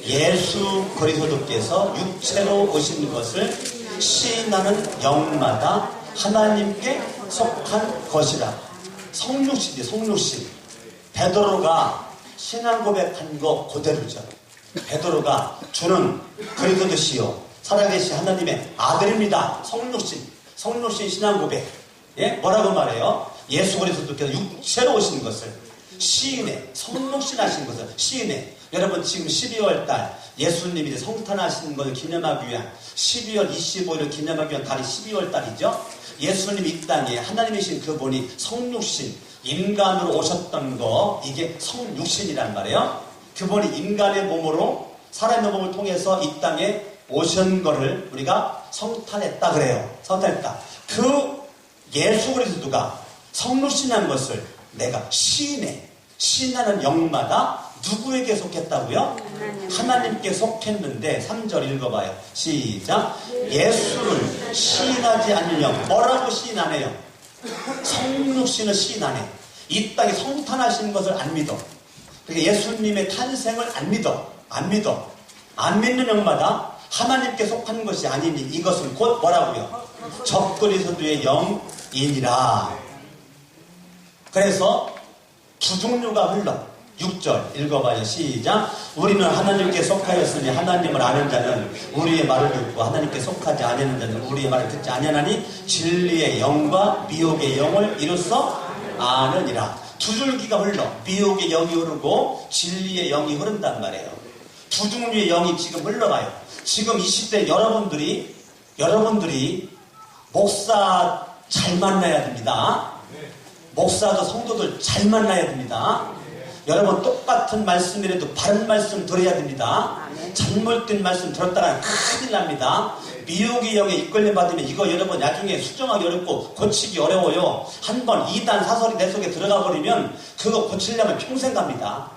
예수 그리스도께서 육체로 오신 것을 시인하는 영마다 하나님께 속한 것이라. 성육신이 성육신. 베드로가 신앙 고백한 거 그대로죠. 베드로가 주는 그리스도시요 살아계신 하나님의 아들입니다. 성육신 신앙 고백. 예? 뭐라고 말해요? 예수 그리스도께서 육체로 오신 것을 시인해 성육신하신 것을 시인해. 여러분 지금 12월달 예수님이 이제 성탄하신 것을 기념하기 위한 12월 25일을 기념하기 위한 달이 12월달이죠. 예수님이 이 땅에 하나님이신 그분이 성육신 인간으로 오셨던 거 이게 성육신이란 말이에요. 그분이 인간의 몸으로 사람의 몸을 통해서 이 땅에 오신 거를 우리가 성탄했다 그래요. 성탄했다. 그 예수 그리스도가 성육신한 것을 내가 시인하는 영마다 누구에게 속했다고요? 하나님께 속했는데 3절 읽어봐요. 시작. 예수를 시인하지 않는 영. 뭐라고 시인하네요? 성육신을 시인하네. 이 땅에 성탄하신 것을 안 믿어. 그러니까 예수님의 탄생을 안 믿어. 안 믿는 영마다 하나님께 속한 것이 아니니 이것은 곧 뭐라고요? 적그리스도의 영이니라. 그래서 두 종류가 흘러. 6절 읽어봐요. 시작. 우리는 하나님께 속하였으니 하나님을 아는 자는 우리의 말을 듣고 하나님께 속하지 아니하는 자는 우리의 말을 듣지 아니하나니 진리의 영과 미혹의 영을 이로써 아느니라. 두 줄기가 흘러. 미혹의 영이 흐르고 진리의 영이 흐른단 말이에요. 두 종류의 영이 지금 흘러가요. 지금 이 시대 여러분들이 목사 잘 만나야 됩니다. 목사도 성도들 잘 만나야 됩니다. 여러분 똑같은 말씀이라도 바른 말씀 들어야 됩니다. 잘못된 말씀 들었다가 큰일 납니다. 미혹의 영에 이끌림 받으면 이거 여러분 나중에 수정하기 어렵고 고치기 어려워요. 한번 이단 사설이 내 속에 들어가 버리면 그거 고치려면 평생 갑니다.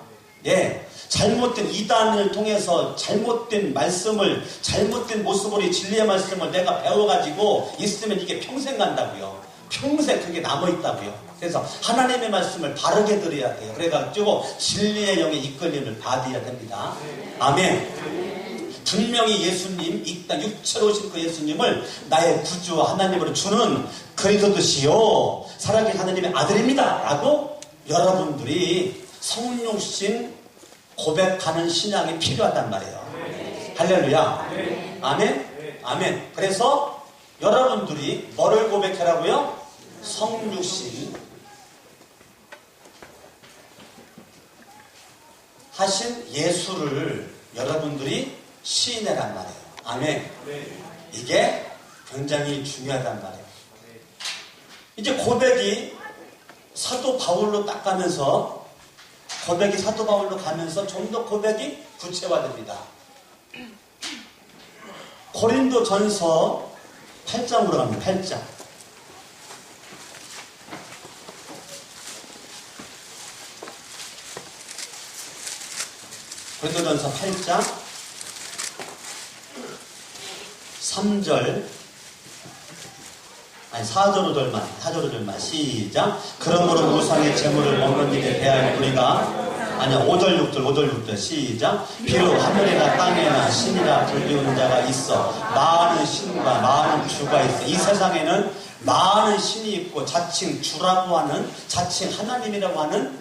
예, 잘못된 이단을 통해서 잘못된 말씀을 잘못된 모습으로 진리의 말씀을 내가 배워가지고 있으면 이게 평생 간다고요. 평생 그게 남아있다고요. 그래서 하나님의 말씀을 바르게 들어야 돼요. 그래가지고 진리의 영의 이끌림을 받아야 됩니다. 아멘. 분명히 예수님, 이 땅 육체로 오신 그 예수님을 나의 구주와 하나님으로 주는 그리스도시요 살아계신 하나님의 아들입니다 라고 여러분들이 성육신 고백하는 신앙이 필요하단 말이에요. 할렐루야. 아멘. 아멘. 그래서 여러분들이 뭐를 고백하라고요? 성육신 하신 예수를 여러분들이 시인해란 말이에요. 아멘. 이게 굉장히 중요하단 말이에요. 이제 고백이 사도 바울로 딱 가면서 고백이 사도 바울로 가면서 좀 더 고백이 구체화됩니다. 고린도 전서 8장으로 갑니다. 8장. 고린도전서 8장 3절 아니 4절 5절만 시작. 그러므로 우상의 제물을 먹는 일에 대하여 우리가 5절 6절 시작. 비록 하늘이나 땅에나 신이라 불리우는 자가 있어 많은 신과 많은 주가 있어. 이 세상에는 많은 신이 있고 자칭 주라고 하는 자칭 하나님이라고 하는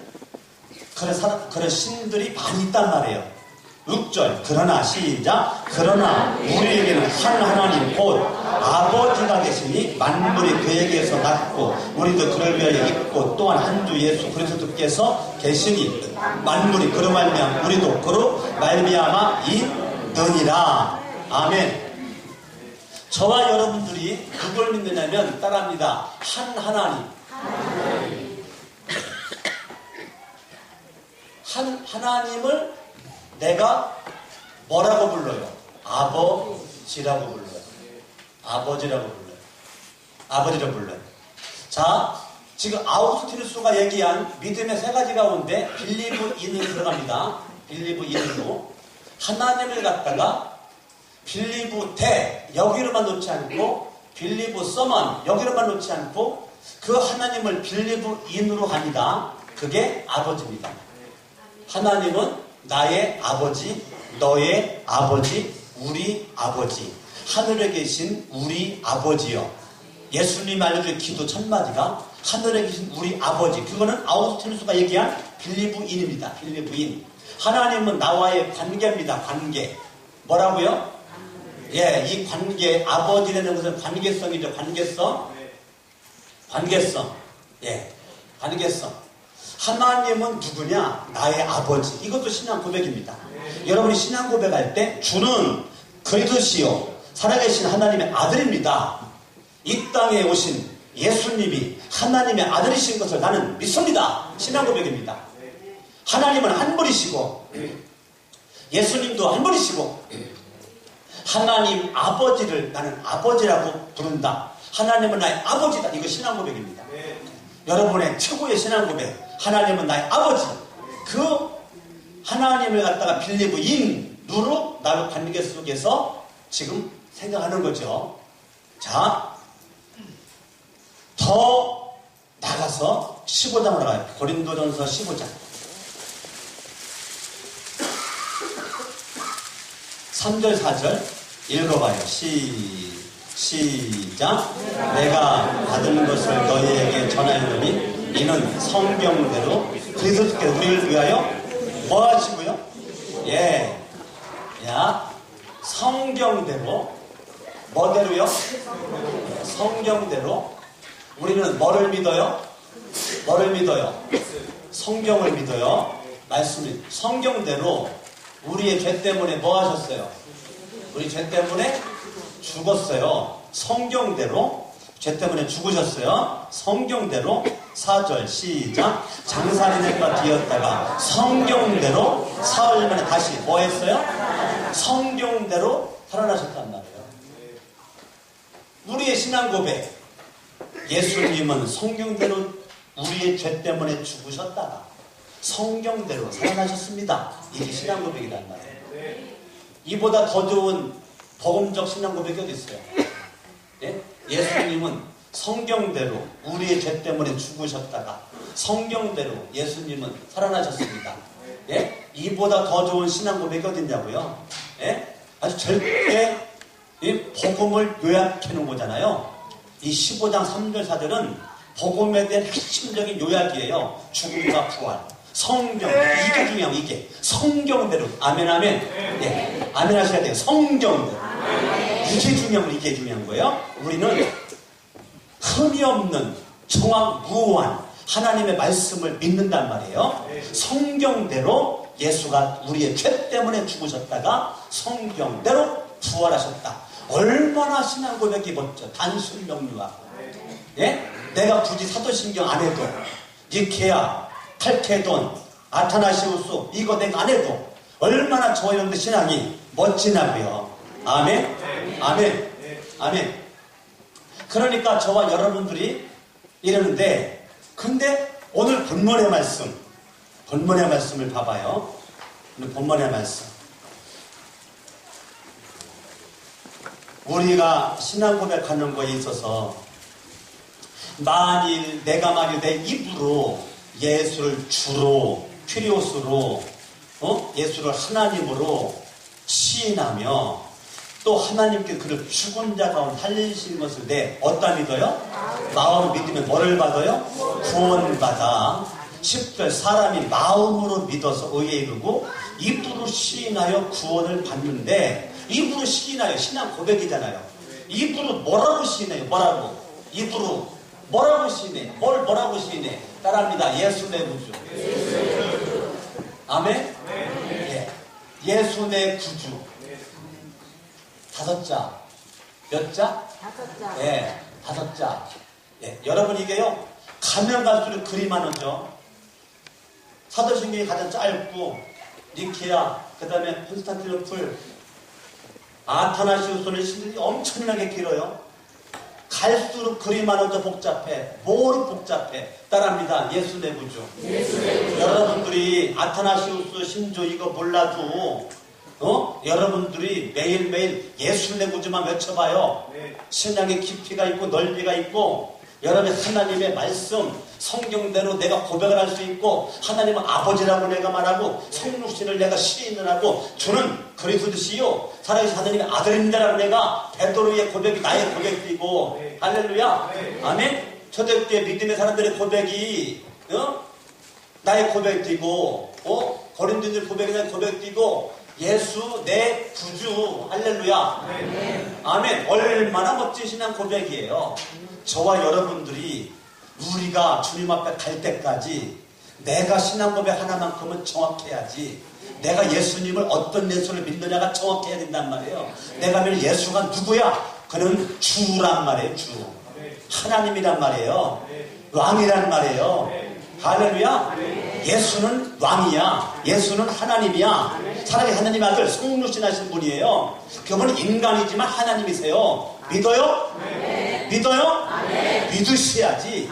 그런 신들이 많이 있단 말이에요. 6절 그러나 시작. 그러나 우리에게는 한 하나님 곧 아버지가 계시니 만물이 그에게서 났고 우리도 그를 위하여 있고 또한 한 주 예수 그리스도께서 계시니 만물이 그로 말미암아 우리도 그로 말미암아 있느니라. 아멘. 저와 여러분들이 누굴 믿느냐면 따라합니다. 한 하나님. 한 하나님을 내가 뭐라고 불러요? 아버지라고 불러요. 아버지라고 불러요. 아버지라고 불러요. 자, 지금 아우구스티누스가 얘기한 믿음의 세 가지 가운데 빌리브 인으로 들어갑니다. 빌리브 인으로 하나님을 갖다가 빌리브 대 여기로만 놓지 않고 빌리브 서먼 여기로만 놓지 않고 그 하나님을 빌리브 인으로 합니다. 그게 아버지입니다. 하나님은 나의 아버지, 너의 아버지, 우리 아버지, 하늘에 계신 우리 아버지요. 예수님이 알려준 기도 첫 마디가 하늘에 계신 우리 아버지. 그거는 아우구스티누스가 얘기한 빌리브인입니다. 빌리브인. 하나님은 나와의 관계입니다. 관계. 뭐라고요? 예, 이 관계, 아버지라는 것은 관계성이죠. 관계성. 관계성. 예, 관계성. 하나님은 누구냐? 나의 아버지. 이것도 신앙 고백입니다. 여러분이 신앙 고백할 때 주는 그리스도시요 살아계신 하나님의 아들입니다. 이 땅에 오신 예수님이 하나님의 아들이신 것을 나는 믿습니다. 신앙 고백입니다. 하나님은 한 분이시고 예수님도 한 분이시고 하나님 아버지를 나는 아버지라고 부른다. 하나님은 나의 아버지다. 이거 신앙 고백입니다. 여러분의 최고의 신앙 고백. 하나님은 나의 아버지. 그 하나님을 갖다가 빌리브 인으로 나의 관계 속에서 지금 생각하는 거죠. 자, 더 나가서 15장으로 가요. 고린도전서 15장. 3절 4절 읽어봐요. 시작. 내가 받은 것을 너희에게 전하였노니 이는 성경대로 그리스도께서 우리를 위하여 뭐 하시고요? 예. 야, 성경대로 뭐대로요? 성경대로 우리는 뭐를 믿어요? 뭐를 믿어요? 성경을 믿어요. 말씀을 성경대로 우리의 죄 때문에 뭐 하셨어요? 우리 죄 때문에 죽었어요. 성경대로 죄 때문에 죽으셨어요. 성경대로 4절 시작. 장사리들과 뒤었다가 성경대로 사흘 만에 다시 뭐 했어요? 성경대로 살아나셨단 말이에요. 우리의 신앙 고백. 예수님은 성경대로 우리의 죄 때문에 죽으셨다가 성경대로 살아나셨습니다. 이게 신앙 고백이란 말이에요. 이보다 더 좋은 복음적 신앙 고백이 어디 있어요? 예? 예수님은 성경대로 우리의 죄 때문에 죽으셨다가 성경대로 예수님은 살아나셨습니다. 예? 이보다 더 좋은 신앙 고백이 어디 있냐고요? 예? 아주 절대 이 복음을 요약해 놓은 거잖아요. 이 15장 3절 4절은 복음에 대한 핵심적인 요약이에요. 죽음과 부활. 성경. 이게 중요한 거, 이게. 성경대로. 아멘, 아멘. 예. 아멘 하셔야 돼요. 성경대로. 이게 중요한 거, 이게 중요한 거예요. 우리는 흠이 없는 정확무한 하나님의 말씀을 믿는단 말이에요. 성경대로 예수가 우리의 죄 때문에 죽으셨다가 성경대로 부활하셨다. 얼마나 신앙 고백이 멋져. 단순 명료하고. 예? 내가 굳이 사도신경 안 해도 니케아, 칼케돈, 아타나시우스 이거 내가 안 해도 얼마나 저 여러분들 신앙이 멋지냐고요. 아멘? 아멘? 아멘? 그러니까 저와 여러분들이 이러는데 근데 오늘 본문의 말씀을 봐봐요. 오늘 본문의 말씀. 우리가 신앙 고백하는 거에 있어서 내가 만일 내 입으로 예수를 주로 퀴리오스로 예수를 하나님으로 시인하며 또 하나님께 그를 죽은 자 가운데 살리시는 것을 내 어디다 믿어요? 마음으로 믿으면 뭐를 받아요? 구원받아. 10절 사람이 마음으로 믿어서 의에 이르고 입으로 시인하여 구원을 받는데 입으로 시인하여 신앙 고백이잖아요. 입으로 뭐라고 시인해요? 뭐라고? 입으로 뭐라고 시인해? 뭐라고 시인해? 따라합니다. 예수 내 구주. 아멘? 예. 예수 내 구주. 5자. 몇 자? 5자. 예, 5자. 예, 여러분 이게요, 가면 갈수록 글이 많아져. 사도신경이 가장 짧고, 니케아, 그 다음에 콘스탄티노플, 아타나시우스는 신들이 엄청나게 길어요. 갈수록 글이 많아져 복잡해. 뭐로 복잡해? 따라합니다. 예수 내부주. 여러분들이 아타나시우스 신조 이거 몰라도 여러분들이 매일매일 예수 내부주만 외쳐봐요. 신앙의 깊이가 있고 넓이가 있고 여러분의 하나님의 말씀 성경대로 내가 고백을 할 수 있고 하나님은 아버지라고 내가 말하고 성육신을 내가 시인을 하고 주는 그리스도시요 살아계신 하나님의 아들입니다라고 내가 베드로의 고백이 나의 고백이고 할렐루야 아멘. 초대교회 믿음의 사람들의 고백이 나의 고백이고 고린도인들 고백이 나의 고백이고 예수 내 구주 할렐루야 아멘. 얼마나 멋진 신앙 고백이에요. 저와 여러분들이 우리가 주님 앞에 갈 때까지 내가 신앙 고백 하나만큼은 정확해야지. 내가 예수님을 어떤 예수를 믿느냐가 정확해야 된단 말이에요. 내가 믿는 예수가 누구야? 그는 주란 말이에요. 주. 하나님이란 말이에요. 왕이란 말이에요. 할렐루야. 예수는 왕이야. 예수는 하나님이야. 차라리 하나님 아들 성육신 하신 분이에요. 그분은 인간이지만 하나님이세요. 믿어요? 믿어요? 믿으셔야지.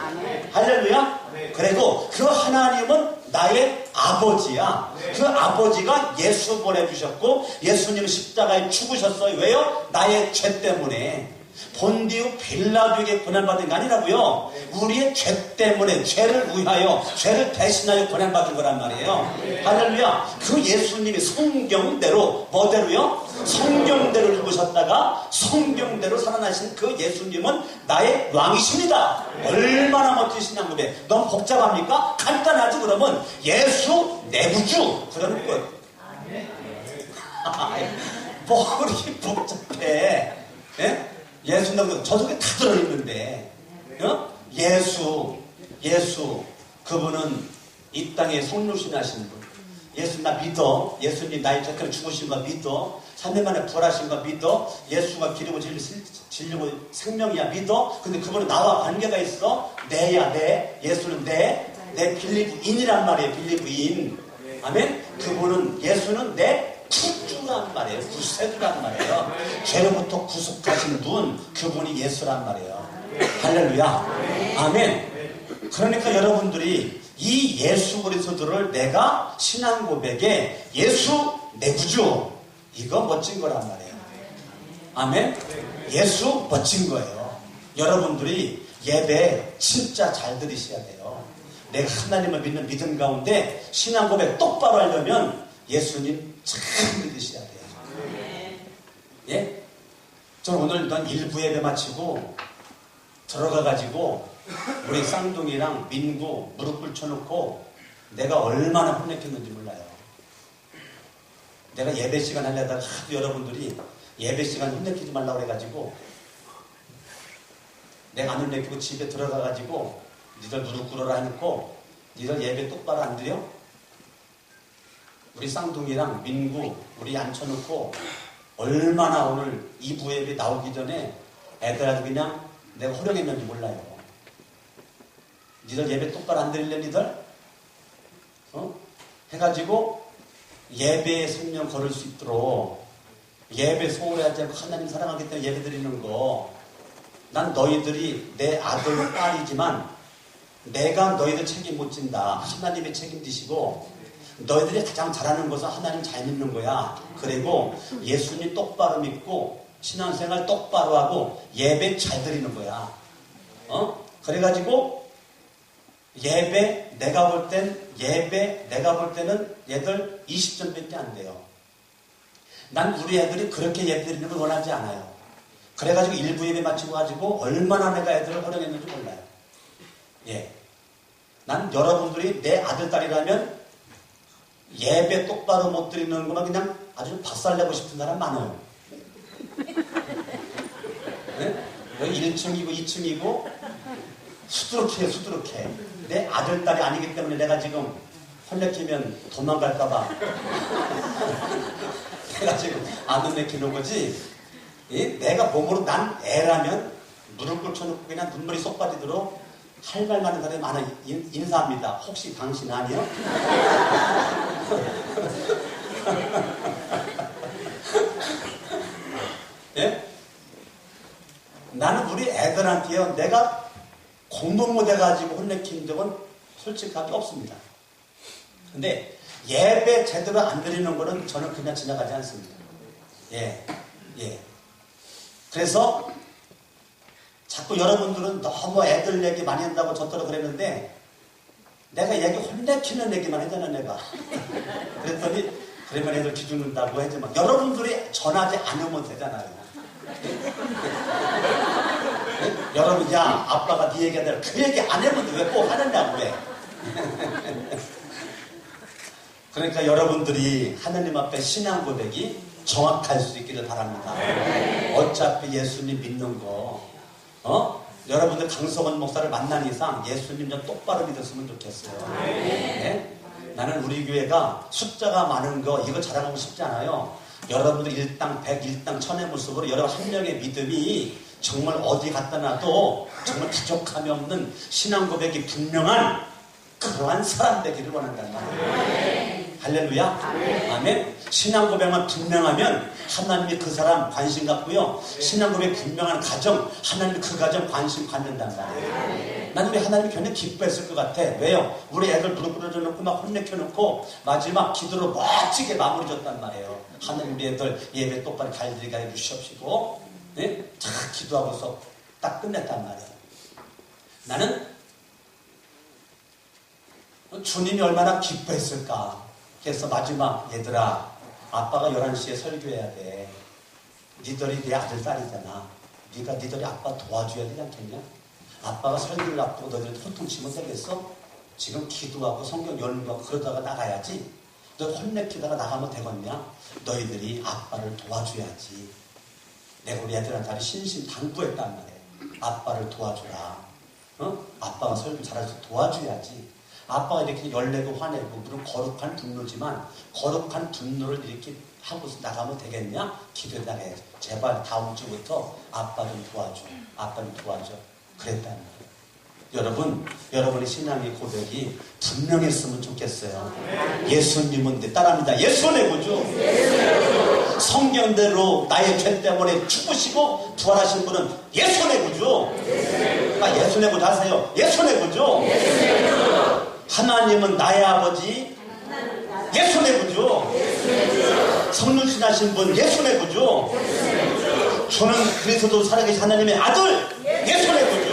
할렐루야. 그리고 그 하나님은 나의 아버지야. 그 아버지가 예수 보내주셨고 예수님은 십자가에 죽으셨어요. 왜요? 나의 죄 때문에. 본디우 빌라도에게 고난받은 게 아니라고요. 우리의 죄 때문에 죄를 위하여 죄를 대신하여 고난받은 거란 말이에요. 할렐루야. 그 예수님이 성경대로 뭐대로요? 성경대로 읽으셨다가 성경대로 살아나신 그 예수님은 나의 왕이십니다. 얼마나 멋지신 양고백. 너무 복잡합니까? 간단하지. 그러면 예수 내구주 그러는 것. 뭐 그렇게 복잡해. 예? 예수 내구주 저 속에 다 들어있는데 예수 그분은 이 땅에 성육신 하신 분. 예수 나 믿어. 예수님 나의 죄를 죽으신 거 믿어. 3년 만에 부활하신 거 믿어. 예수가 기르고 진리고 생명이야 믿어. 근데 그분은 나와 관계가 있어. 내야 내. 예수는 내 빌리브인이란 말이에요. 빌리브인. 아멘. 그분은 예수는 내 구주란 말이에요. 구세주란 말이에요. 죄로부터 구속하신 분 그분이 예수란 말이에요. 할렐루야. 아멘. 그러니까 여러분들이 이 예수 그리스도를 내가 신앙 고백에 예수 내 구주 이거 멋진 거란 말이에요. 아멘. 예수 멋진 거예요. 여러분들이 예배 진짜 잘 들으셔야 돼요. 내가 하나님을 믿는 믿음 가운데 신앙 고백 똑바로 하려면 예수님 잘 믿으셔야 돼요. 예? 저는 오늘 난 일부 예배 마치고 들어가가지고 우리 쌍둥이랑 민구 무릎 꿇혀놓고 내가 얼마나 혼냈겠는지 몰라요. 내가 예배 시간 하려다가 하도 여러분들이 예배 시간 혼내키지 말라고 그래가지고 내가 안 혼내키고 집에 들어가가지고 니들 무릎 꿇어라 해놓고 니들 예배 똑바로 안 드려? 우리 쌍둥이랑 민구 우리 앉혀놓고 얼마나 오늘 2부 예배 나오기 전에 애들 아주 그냥 내가 호령했는지 몰라요. 니들 예배 똑바로 안 드릴래 니들? 해가지고 예배의 생명 걸을 수 있도록 예배 소홀하지 않고 하나님 사랑하기 때문에 예배 드리는 거. 난 너희들이 내 아들 딸이지만 내가 너희들 책임 못 진다. 하나님의 책임지시고 너희들이 가장 잘하는 것은 하나님 잘 믿는 거야. 그리고 예수님 똑바로 믿고 신앙생활 똑바로 하고 예배 잘 드리는 거야. 그래가지고 예배 내가 볼 때는 얘들 20점밖에 안 돼요. 난 우리 애들이 그렇게 예배 드리는 걸 원하지 않아요. 그래가지고 일부 예배 마치고 가지고 얼마나 내가 애들을 활용했는지 몰라요. 예. 난 여러분들이 내 아들 딸이라면 예배 똑바로 못 드리는 것만 그냥 아주 박살내고 싶은 사람 많아요. 네? 여기 1층이고 2층이고 수두룩해. 내 아들 딸이 아니기 때문에 내가 지금 혼내키면 도망갈까봐 내가 지금 안 혼내키는 거지. 내가 몸으로 난 애라면 무릎 꿇혀놓고 그냥 눈물이 쏙 빠지도록 할 말 많은 사람이 많아 인사합니다. 혹시 당신 아니요? 예? 나는 우리 애들한테요, 내가 공부 못해가지고 혼내킨 적은 솔직하게 없습니다. 근데 예배 제대로 안 드리는 거는 저는 그냥 지나가지 않습니다. 예. 그래서 자꾸 여러분들은 너무 애들 얘기 많이 한다고 저더러 그랬는데 내가 얘기 혼내키는 얘기만 했잖아, 내가. 그랬더니 그러면 애들 기죽는다고 했지만 여러분들이 전하지 않으면 되잖아요. 여러분, 야, 아빠가 네 얘기하더라. 그 얘기 안 해보는데 왜 꼭 하느냐고 왜. 그러니까 여러분들이 하나님 앞에 신앙 고백이 정확할 수 있기를 바랍니다. 어차피 예수님 믿는 거, 여러분들 강성원 목사를 만난 이상 예수님 좀 똑바로 믿었으면 좋겠어요. 네? 나는 우리 교회가 숫자가 많은 거 이거 자랑하고 싶지 않아요. 여러분들 일당 100, 일당 1000의 모습으로 여러분 한 명의 믿음이 정말 어디 갖다 놔도 정말 부족함이 없는 신앙 고백이 분명한 그러한 사람 되기를 원한다는 말이에요. 할렐루야. 아멘. 신앙 고백만 분명하면 하나님이 그 사람 관심 갖고요. 신앙 고백 분명한 가정, 하나님이 그 가정 관심 갖는단 말이에요. 나는 우리 하나님이 굉장히 기뻐했을 것 같아. 왜요? 우리 애들 무릎 꿇어놓고 막 혼내켜놓고 마지막 기도로 멋지게 마무리 줬단 말이에요. 하나님 우리 애들 예배 똑바로 잘들이게 해주시옵시고, 네? 잘 기도하고서 딱 끝냈단 말이에요. 나는 주님이 얼마나 기뻐했을까. 그래서 마지막, 얘들아, 아빠가 11시에 설교해야 돼. 니들이 내 아들 딸이잖아. 니들이 아빠 도와줘야 되지 않겠냐? 아빠가 설교를 앞두고 너희들 호통치면 되겠어? 지금 기도하고 성경 연구하고 그러다가 나가야지. 너 혼내키다가 나가면 되겠냐? 너희들이 아빠를 도와줘야지. 내가 우리 애들한테 신신당부했단 말이야. 아빠를 도와줘라. 아빠가 설교 잘해서 도와줘야지. 아빠가 이렇게 열내고 화내고 물론 거룩한 분노지만 거룩한 분노를 이렇게 하고서 나가면 되겠냐? 기도에다가 해야지. 제발 다음 주부터 아빠 좀 도와줘. 아빠 좀 도와줘. 그랬단 말이에요. 여러분의 신앙의 고백이 분명했으면 좋겠어요. 예수님은 따라합니다. 예수의 구주. 성경대로 나의 죄 때문에 죽으시고 부활하신 분은 예수의 구주. 그러니까 예수의 구주 하세요. 예수의 구주. 하나님은 나의 아버지, 예수의 구주. 성령 신하신 분, 예수의 구주. 저는 그리스도 살아계신 하나님의 아들, 예수의 구주.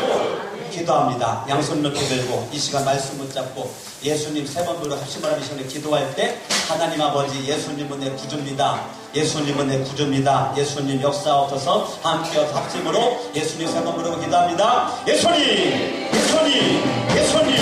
기도합니다. 양손 높이 들고 이 시간 말씀 붙잡고 예수님 세 번 부르고 합심하라 미션에 기도할 때 하나님 아버지, 예수님은 내 구주입니다. 예수님은 내 구주입니다. 예수님 역사하셔서 함께 합심으로 예수님 세 번 부르고 기도합니다. 예수님, 예수님, 예수님.